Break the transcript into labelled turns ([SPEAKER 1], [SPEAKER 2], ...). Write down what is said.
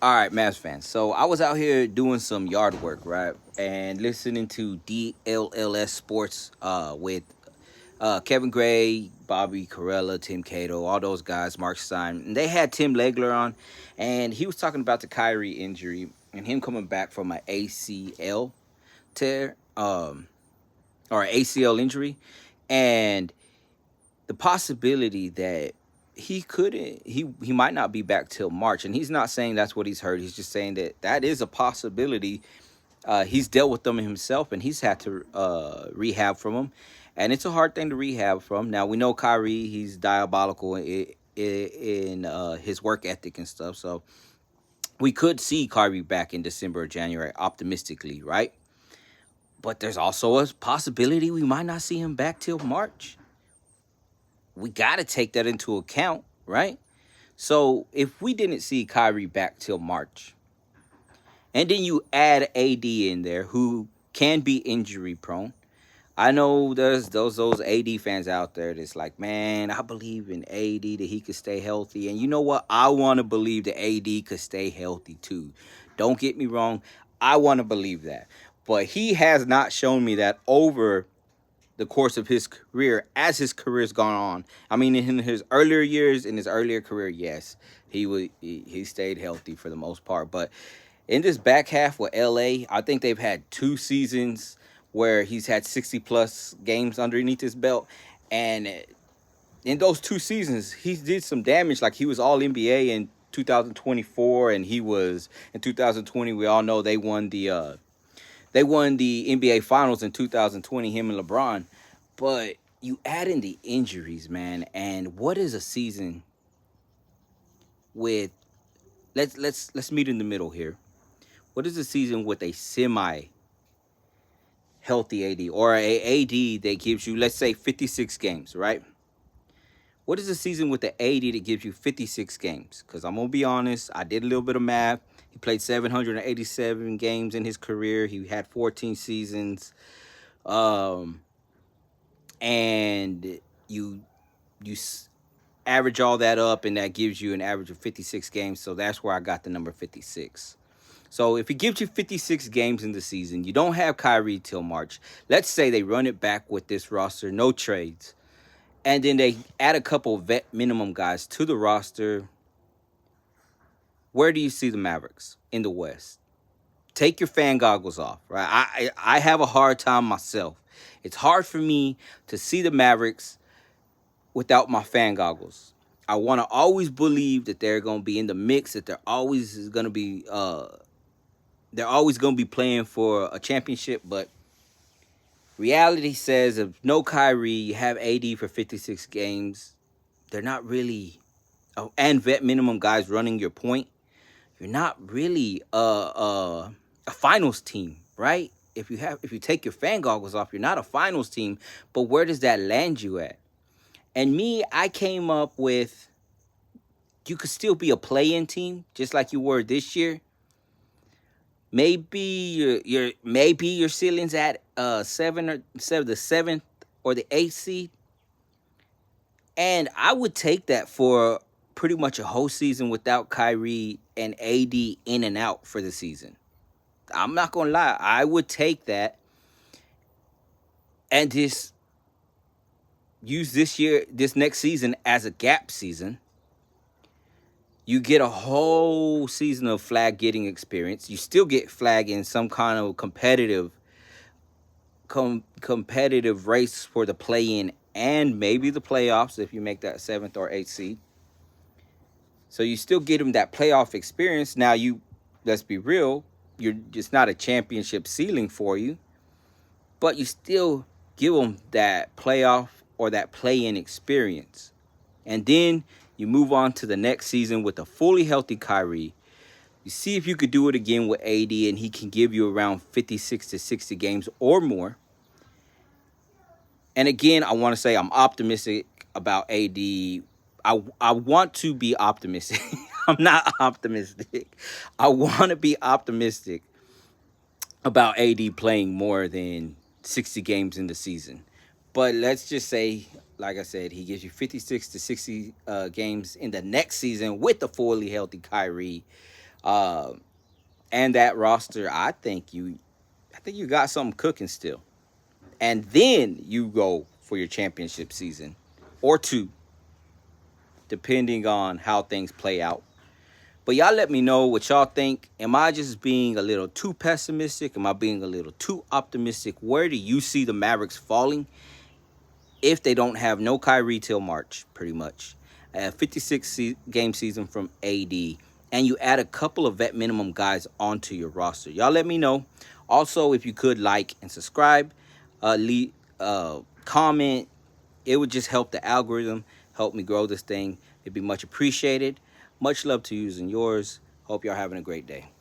[SPEAKER 1] All right, Mavs fans. So I was out here doing some yard work, right, and listening to DLLS Sports with Kevin Gray, Bobby Carella, Tim Cato, all those guys, Mark Stein, and they had Tim Legler on, and he was talking about the Kyrie injury and him coming back from an ACL tear, or ACL injury, and the possibility that he might not be back till March, and he's not saying that's what he's heard. He's just saying that that is a possibility. He's dealt with them himself, and he's had to rehab from them, and it's a hard thing to rehab from. Now we know Kyrie; he's diabolical in his work ethic and stuff. So we could see Kyrie back in December or January, optimistically, right? But there's also a possibility we might not see him back till March. We got to take that into account, right? So if we didn't see Kyrie back till March, and then you add AD in there, who can be injury prone. I know there's those AD fans out there that's like, man, I believe in AD that he could stay healthy. And you know what? I want to believe that AD could stay healthy too. Don't get me wrong. I want to believe that. But he has not shown me that over the course of his career as his career's gone on. I mean, in his earlier years, in his earlier career, yes, he stayed healthy for the most part. But in this back half with LA, I think they've had 2 seasons where he's had 60 plus games underneath his belt, and in those 2 seasons, he did some damage. Like he was All NBA in 2024, and he was in 2020. We all know they won the NBA Finals in 2020, him and LeBron. But you add in the injuries, man, and what is a season with let's meet in the middle here. What is a season with a semi healthy AD or a AD that gives you, let's say, 56 games, right? What is a season with the AD that gives you 56 games? Because I'm going to be honest, I did a little bit of math. He played 787 games in his career. He had 14 seasons. Um, and you average all that up, and that gives you an average of 56 games. So that's where I got the number 56. So if he gives you 56 games in the season, you don't have Kyrie till March. Let's say they run it back with this roster, no trades, and then they add a couple vet minimum guys to the roster. Where do you see the Mavericks in the West? Take your fan goggles off, right? I have a hard time myself. It's hard for me to see the Mavericks without my fan goggles. I want to always believe that they're going to be in the mix, that they're always going to be playing for a championship, but reality says if no Kyrie, you have AD for 56 games, they're not really, and vet minimum guys running your point, you're not really a finals team, right? If you take your fan goggles off, you're not a finals team, but where does that land you at? And me, I came up with you could still be a play-in team, just like you were this year. Maybe your ceiling's at the seventh or the eighth seed, and I would take that for pretty much a whole season without Kyrie and AD in and out for the season. I'm not gonna lie, I would take that and just use this next season as a gap season. You get a whole season of flag getting experience. You still get flag in some kind of competitive race for the play-in and maybe the playoffs if you make that seventh or eighth seed. So you still get them that playoff experience. Now let's be real, you're just not a championship ceiling for you, but you still give them that playoff or that play-in experience. And then you move on to the next season with a fully healthy Kyrie. You see if you could do it again with AD, and he can give you around 56 to 60 games or more. And again, I want to say I'm optimistic about AD. I want to be optimistic. I'm not optimistic. I want to be optimistic about AD playing more than 60 games in the season. But let's just say, like I said, he gives you 56 to 60 games in the next season with the fully healthy Kyrie. Uh, and that roster, I think you got something cooking still. And then you go for your championship season or two, depending on how things play out. But y'all let me know what y'all think. Am I just being a little too pessimistic? Am I being a little too optimistic? Where do you see the Mavericks falling if they don't have no Kyrie till March, pretty much? A 56 game season from AD, and you add a couple of vet minimum guys onto your roster. Y'all let me know. Also, if you could like and subscribe, comment, it would just help the algorithm, help me grow this thing. It'd be much appreciated. Much love to you and yours. Hope y'all having a great day.